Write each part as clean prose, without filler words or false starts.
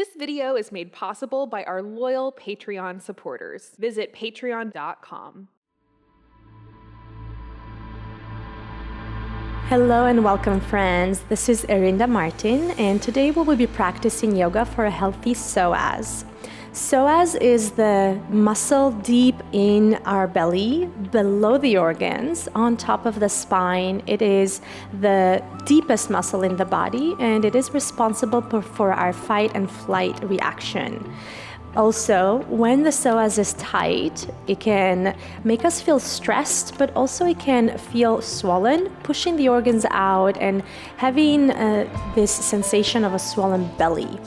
This video is made possible by our loyal Patreon supporters. Visit patreon.com. Hello and welcome, friends. This is Erinda Martin, and today we will be practicing yoga for a healthy psoas. Psoas is the muscle deep in our belly, below the organs, on top of the spine. It is the deepest muscle in the body, and it is responsible for our fight and flight reaction. Also, when the psoas is tight, it can make us feel stressed, but also it can feel swollen, pushing the organs out and having this sensation of a swollen belly.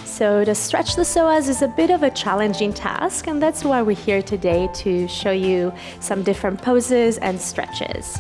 So to stretch the psoas is a bit of a challenging task, and that's why we're here today to show you some different poses and stretches.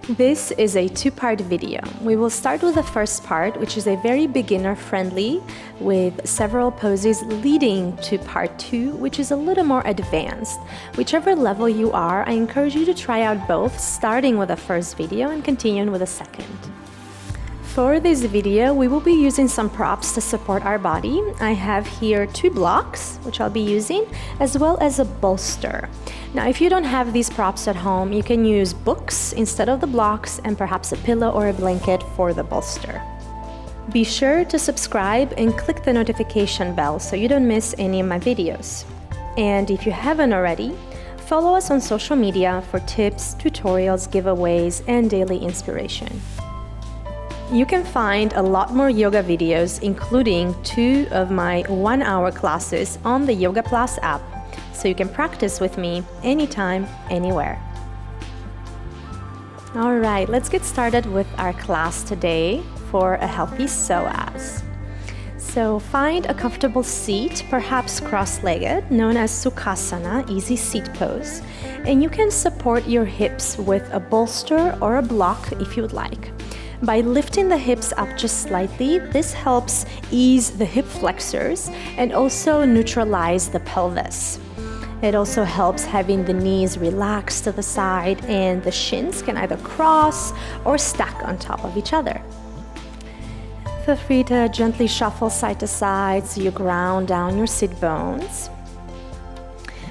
This is a two-part video. We will start with the first part, which is a very beginner-friendly, with several poses leading to part 2, which is a little more advanced. Whichever level you are, I encourage you to try out both, starting with the first video and continuing with the second. For this video, we will be using some props to support our body. I have here 2 blocks, which I'll be using, as well as a bolster. Now, if you don't have these props at home, you can use books instead of the blocks and perhaps a pillow or a blanket for the bolster. Be sure to subscribe and click the notification bell so you don't miss any of my videos. And if you haven't already, follow us on social media for tips, tutorials, giveaways, and daily inspiration. You can find a lot more yoga videos, including 2 of my 1-hour classes on the YogaPlus app, so you can practice with me anytime, anywhere. All right, let's get started with our class today for a healthy psoas. So find a comfortable seat, perhaps cross-legged, known as Sukhasana, easy seat pose, and you can support your hips with a bolster or a block if you would like. By lifting the hips up just slightly, this helps ease the hip flexors and also neutralize the pelvis. It also helps having the knees relaxed to the side, and the shins can either cross or stack on top of each other. Feel free to gently shuffle side to side so you ground down your sit bones.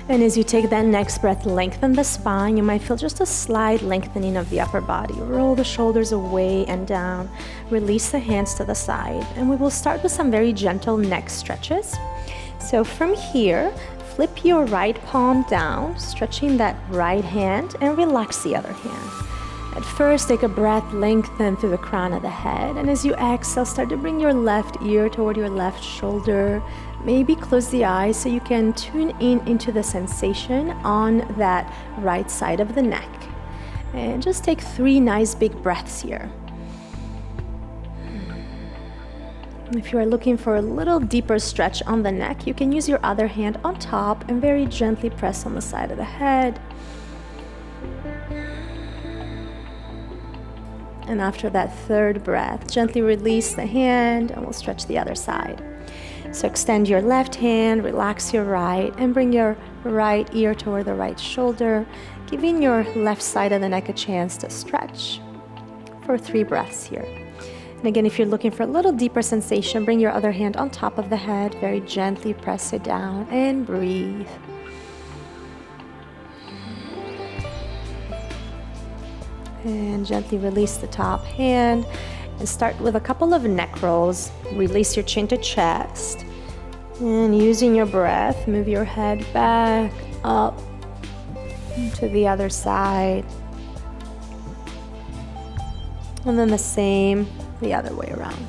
And as you take that next breath, lengthen the spine. You might feel just a slight lengthening of the upper body. Roll the shoulders away and down. Release the hands to the side. And we will start with some very gentle neck stretches. So from here, flip your right palm down, stretching that right hand, and relax the other hand. At first, take a breath, lengthen through the crown of the head. And as you exhale, start to bring your left ear toward your left shoulder. Maybe close the eyes so you can tune into the sensation on that right side of the neck. And just take 3 nice big breaths here. If you are looking for a little deeper stretch on the neck, you can use your other hand on top and very gently press on the side of the head. And after that 3rd breath, gently release the hand and we'll stretch the other side. So extend your left hand, relax your right, and bring your right ear toward the right shoulder, giving your left side of the neck a chance to stretch for 3 breaths here. And again, if you're looking for a little deeper sensation, bring your other hand on top of the head, very gently press it down and breathe. And gently release the top hand. And start with a couple of neck rolls. Release your chin to chest. And using your breath, move your head back, up, to the other side. And then the same the other way around.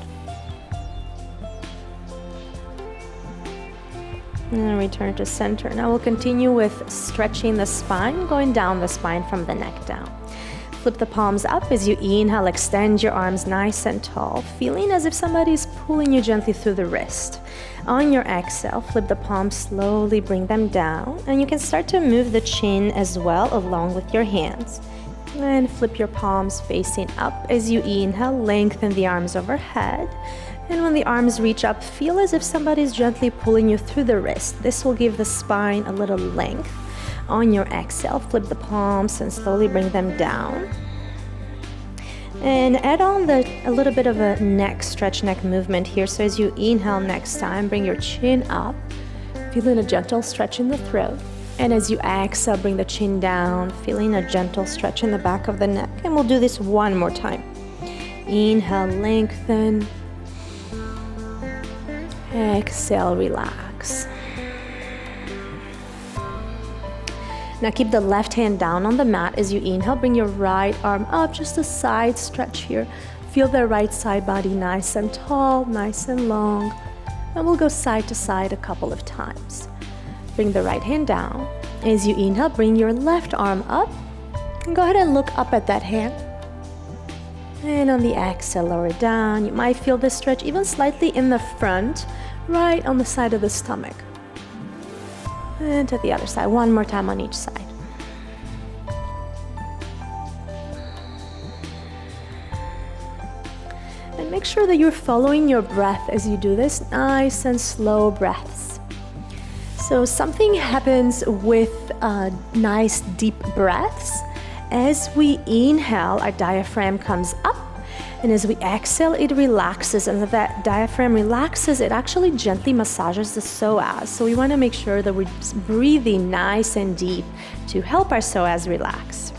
And return to center. Now we'll continue with stretching the spine, going down the spine from the neck down. Flip the palms up as you inhale, extend your arms nice and tall, feeling as if somebody's pulling you gently through the wrist. On your exhale, flip the palms slowly, bring them down, and you can start to move the chin as well along with your hands. And flip your palms facing up as you inhale, lengthen the arms overhead. And when the arms reach up, feel as if somebody's gently pulling you through the wrist. This will give the spine a little length. On your exhale, flip the palms and slowly bring them down. And add on a little bit of a neck stretch, neck movement here. So as you inhale next time, bring your chin up, feeling a gentle stretch in the throat. And as you exhale, bring the chin down, feeling a gentle stretch in the back of the neck. And we'll do this one more time. Inhale, lengthen. Exhale, relax. Now keep the left hand down on the mat as you inhale. Bring your right arm up, just a side stretch here. Feel the right side body nice and tall, nice and long. And we'll go side to side a couple of times. Bring the right hand down. As you inhale, bring your left arm up. And go ahead and look up at that hand. And on the exhale, lower it down. You might feel this stretch even slightly in the front, right on the side of the stomach. And to the other side, one more time on each side. And make sure that you're following your breath as you do this, nice and slow breaths. So something happens with nice deep breaths. As we inhale, our diaphragm comes up. And as we exhale, it relaxes. And as that diaphragm relaxes, it actually gently massages the psoas. So we want to make sure that we're breathing nice and deep to help our psoas relax.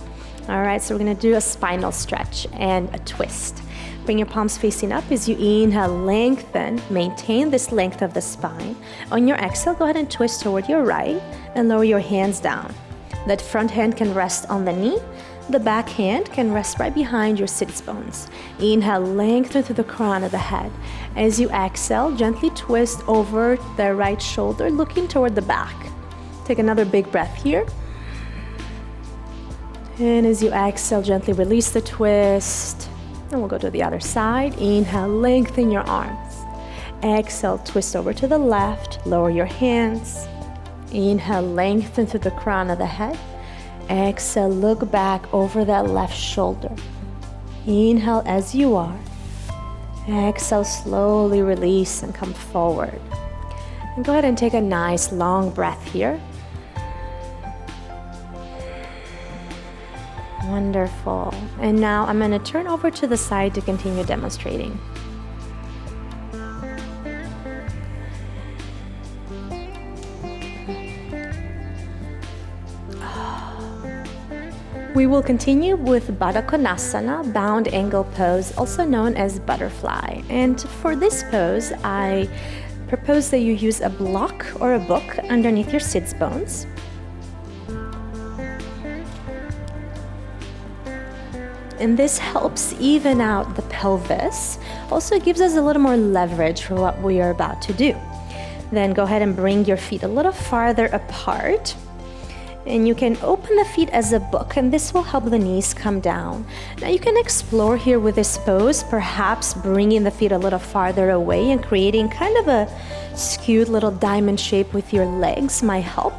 All right, so we're going to do a spinal stretch and a twist. Bring your palms facing up as you inhale, lengthen, maintain this length of the spine. On your exhale, go ahead and twist toward your right and lower your hands down. That front hand can rest on the knee. The back hand can rest right behind your sits bones. Inhale, lengthen through the crown of the head. As you exhale, gently twist over the right shoulder, looking toward the back. Take another big breath here. And as you exhale, gently release the twist. And we'll go to the other side. Inhale, lengthen your arms. Exhale, twist over to the left, lower your hands. Inhale, lengthen through the crown of the head. Exhale, look back over that left shoulder. Inhale as you are. Exhale, slowly release and come forward. And go ahead and take a nice long breath here. Wonderful. And now I'm going to turn over to the side to continue demonstrating. We will continue with Baddha Konasana, bound angle pose, also known as butterfly. And for this pose, I propose that you use a block or a book underneath your sits bones. And this helps even out the pelvis. Also gives us a little more leverage for what we are about to do. Then go ahead and bring your feet a little farther apart. And you can open the feet as a book, and this will help the knees come down. Now you can explore here with this pose, perhaps bringing the feet a little farther away and creating kind of a skewed little diamond shape with your legs might help.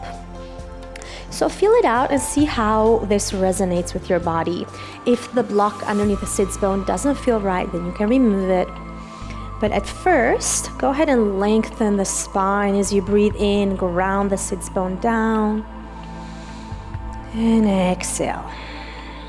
So feel it out and see how this resonates with your body. If the block underneath the sits bone doesn't feel right, then you can remove it. But at first, go ahead and lengthen the spine as you breathe in, ground the sits bone down. And exhale.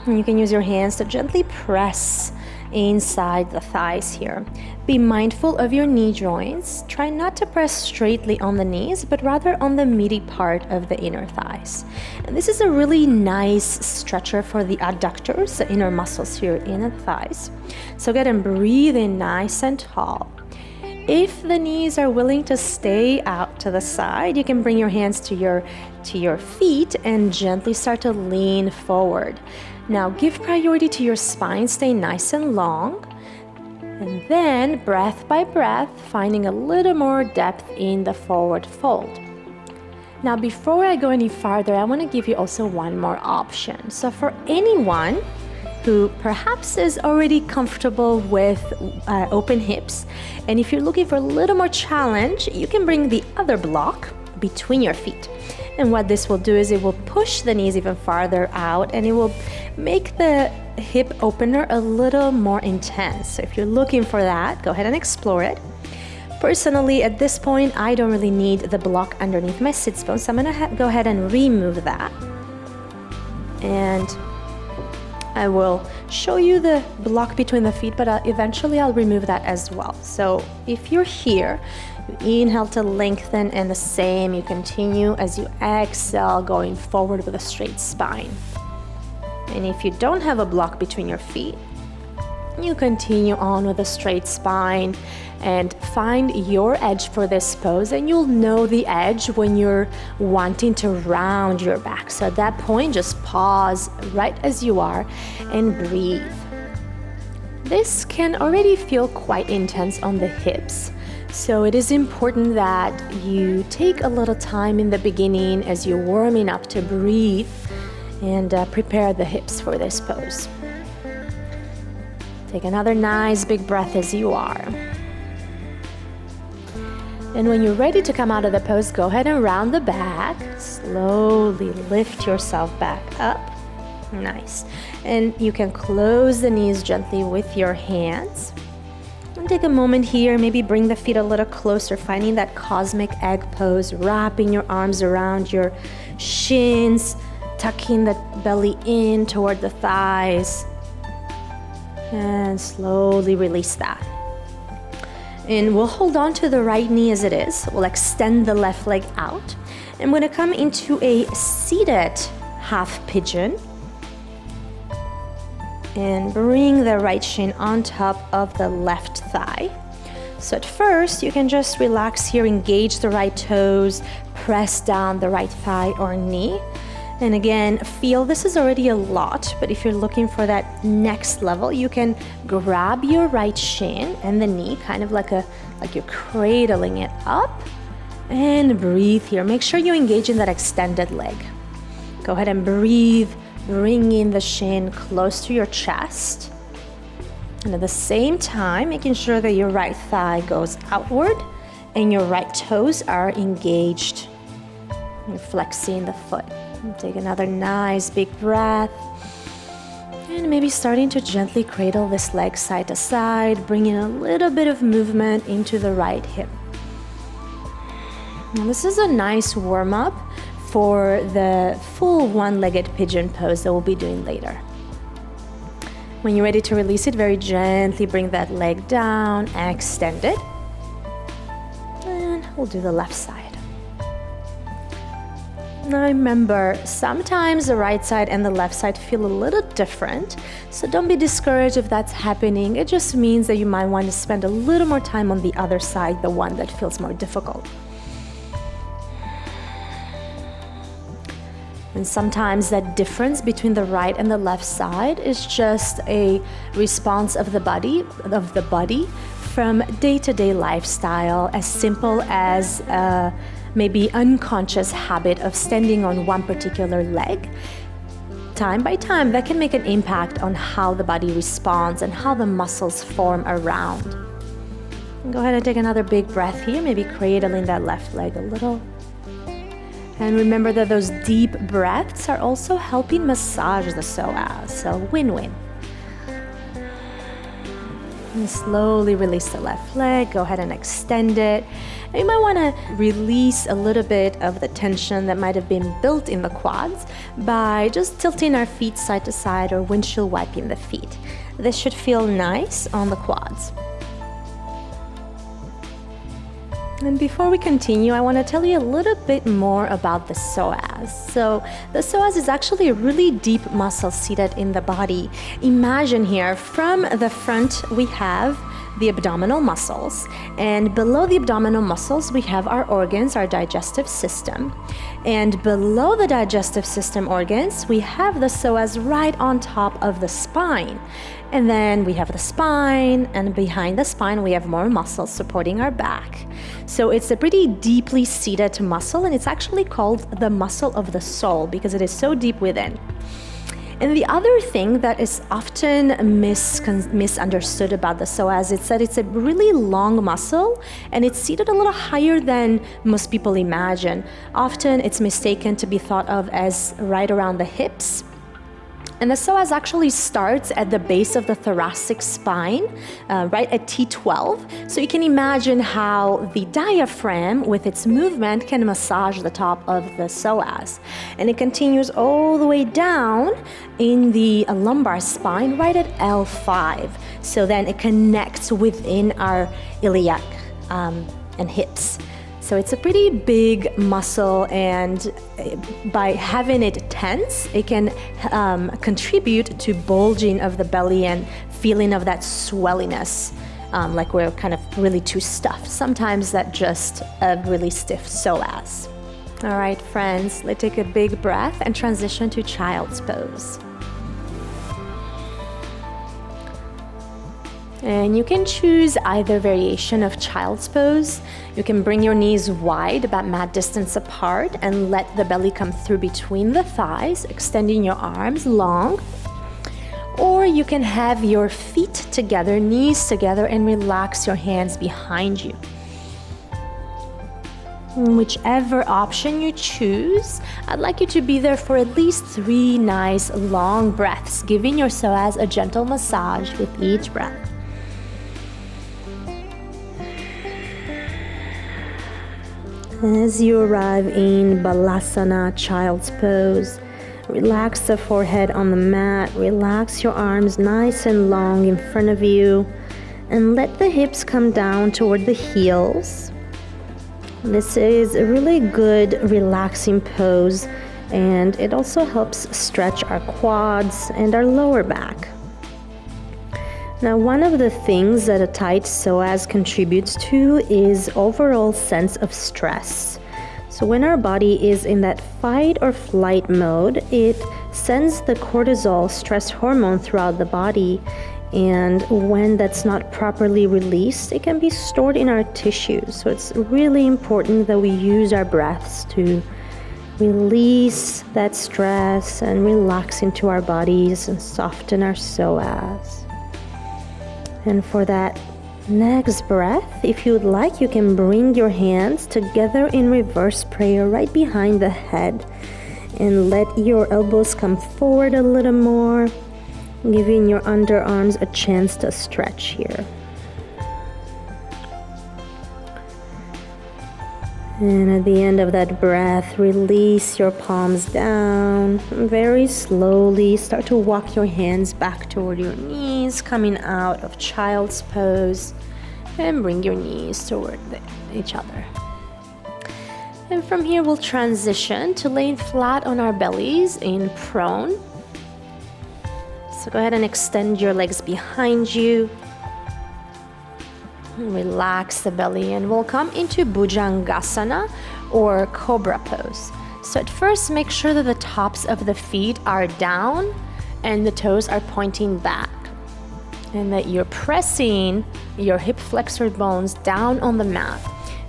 And you can use your hands to gently press inside the thighs here. Be mindful of your knee joints. Try not to press straightly on the knees, but rather on the meaty part of the inner thighs. And this is a really nice stretcher for the adductors, the inner muscles here in the thighs. So go ahead and breathe in nice and tall. If the knees are willing to stay out to the side, you can bring your hands to your feet and gently start to lean forward. Now give priority to your spine, stay nice and long. And then breath by breath, finding a little more depth in the forward fold. Now before I go any farther, I want to give you also one more option. So for anyone who perhaps is already comfortable with open hips, and if you're looking for a little more challenge, you can bring the other block between your feet. And what this will do is it will push the knees even farther out, and it will make the hip opener a little more intense. So if you're looking for that, go ahead and explore it. Personally, at this point, I don't really need the block underneath my sits bones, so I'm gonna go ahead and remove that. And I will show you the block between the feet, but eventually I'll remove that as well. So if you're here, you inhale to lengthen, and the same, you continue as you exhale, going forward with a straight spine. And if you don't have a block between your feet, you continue on with a straight spine and find your edge for this pose, and you'll know the edge when you're wanting to round your back. So at that point, just pause right as you are and breathe. This can already feel quite intense on the hips, so it is important that you take a little time in the beginning as you're warming up to breathe and prepare the hips for this pose. Take another nice big breath as you are. And when you're ready to come out of the pose, go ahead and round the back. Slowly lift yourself back up. Nice. And you can close the knees gently with your hands. And take a moment here, maybe bring the feet a little closer, finding that cosmic egg pose, wrapping your arms around your shins, tucking the belly in toward the thighs. And slowly release that. And we'll hold on to the right knee as it is. We'll extend the left leg out. And we're gonna come into a seated half pigeon. And bring the right shin on top of the left thigh. So at first, you can just relax here, engage the right toes, press down the right thigh or knee. And again, feel this is already a lot, but if you're looking for that next level, you can grab your right shin and the knee, kind of like you're cradling it up, and breathe here. Make sure you engage in that extended leg. Go ahead and breathe, bring in the shin close to your chest. And at the same time, making sure that your right thigh goes outward and your right toes are engaged. You're flexing the foot. Take another nice big breath. And maybe starting to gently cradle this leg side to side, bringing a little bit of movement into the right hip. Now, this is a nice warm-up for the full one-legged pigeon pose that we'll be doing later. When you're ready to release it, very gently bring that leg down, extend it. And we'll do the left side. Now remember, sometimes the right side and the left side feel a little different, so don't be discouraged if that's happening. It just means that you might want to spend a little more time on the other side, the one that feels more difficult. And sometimes that difference between the right and the left side is just a response of the body from day-to-day lifestyle, as simple as maybe unconscious habit of standing on one particular leg. Time by time, that can make an impact on how the body responds and how the muscles form around. Go ahead and take another big breath here, maybe cradling that left leg a little. And remember that those deep breaths are also helping massage the psoas, so win-win. And slowly release the left leg, go ahead and extend it. And you might want to release a little bit of the tension that might have been built in the quads by just tilting our feet side to side or windshield wiping the feet. This should feel nice on the quads. And before we continue, I want to tell you a little bit more about the psoas. So the psoas is actually a really deep muscle seated in the body. Imagine here, from the front we have the abdominal muscles, and below the abdominal muscles we have our organs, our digestive system. And below the digestive system organs, we have the psoas right on top of the spine. And then we have the spine, and behind the spine we have more muscles supporting our back. So it's a pretty deeply seated muscle, and it's actually called the muscle of the soul because it is so deep within. And the other thing that is often misunderstood about the psoas is that it's a really long muscle and it's seated a little higher than most people imagine. Often it's mistaken to be thought of as right around the hips. And the psoas actually starts at the base of the thoracic spine, right at T12. So you can imagine how the diaphragm, with its movement, can massage the top of the psoas. And it continues all the way down in the lumbar spine, right at L5. So then it connects within our iliac and hips. So it's a pretty big muscle, and by having it tense, it can contribute to bulging of the belly and feeling of that swelliness, like we're kind of really too stuffed. Sometimes that just a really stiff psoas. All right, friends, let's take a big breath and transition to child's pose. And you can choose either variation of child's pose. You can bring your knees wide, about mat distance apart, and let the belly come through between the thighs, extending your arms long. Or you can have your feet together, knees together, and relax your hands behind you. Whichever option you choose, I'd like you to be there for at least 3 nice long breaths, giving your psoas a gentle massage with each breath. As you arrive in Balasana, child's pose, relax the forehead on the mat, relax your arms nice and long in front of you, and let the hips come down toward the heels. This is a really good relaxing pose, and it also helps stretch our quads and our lower back. Now, one of the things that a tight psoas contributes to is overall sense of stress. So when our body is in that fight or flight mode, it sends the cortisol stress hormone throughout the body, and when that's not properly released, it can be stored in our tissues. So it's really important that we use our breaths to release that stress and relax into our bodies and soften our psoas. And for that next breath, if you would like, you can bring your hands together in reverse prayer right behind the head, and let your elbows come forward a little more, giving your underarms a chance to stretch here. And at the end of that breath, release your palms down. Very slowly start to walk your hands back toward your knees, coming out of child's pose, and bring your knees toward each other. And from here, we'll transition to laying flat on our bellies in prone. So go ahead and extend your legs behind you. Relax the belly, and we'll come into Bhujangasana or Cobra Pose. So at first, make sure that the tops of the feet are down and the toes are pointing back, and that you're pressing your hip flexor bones down on the mat.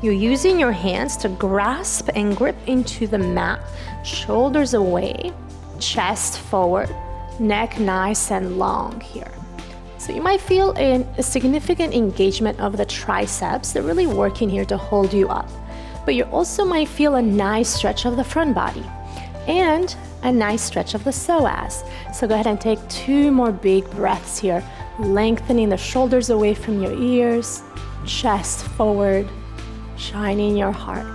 You're using your hands to grasp and grip into the mat, shoulders away, chest forward, neck nice and long here. So you might feel a significant engagement of the triceps. They're really working here to hold you up. But you also might feel a nice stretch of the front body and a nice stretch of the psoas. So go ahead and take 2 more big breaths here, lengthening the shoulders away from your ears, chest forward, shining your heart.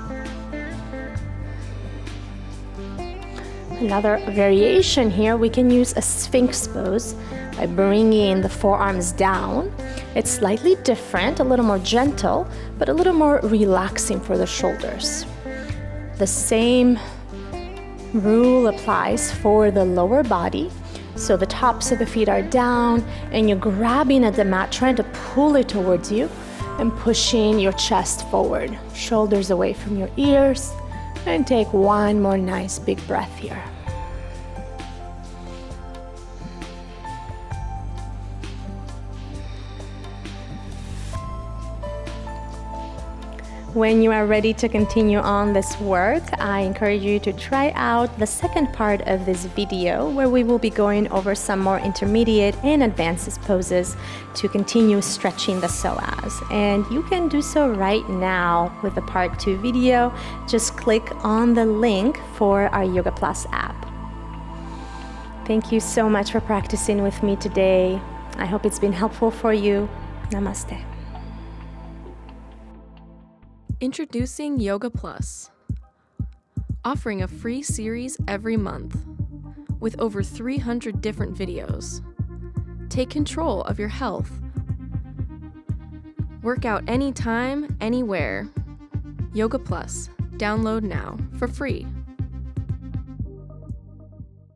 Another variation here, we can use a Sphinx pose by bringing the forearms down. It's slightly different, a little more gentle, but a little more relaxing for the shoulders. The same rule applies for the lower body. So the tops of the feet are down, and you're grabbing at the mat, trying to pull it towards you and pushing your chest forward, shoulders away from your ears, and take 1 more nice big breath here. When you are ready to continue on this work, I encourage you to try out the second part of this video, where we will be going over some more intermediate and advanced poses to continue stretching the psoas. And you can do so right now with the part 2 video. Just click on the link for our YogaPlus app. Thank you so much for practicing with me today. I hope it's been helpful for you. Namaste. Introducing YogaPlus, offering a free series every month with over 300 different videos. Take control of your health. Work out anytime, anywhere. YogaPlus. Download now for free.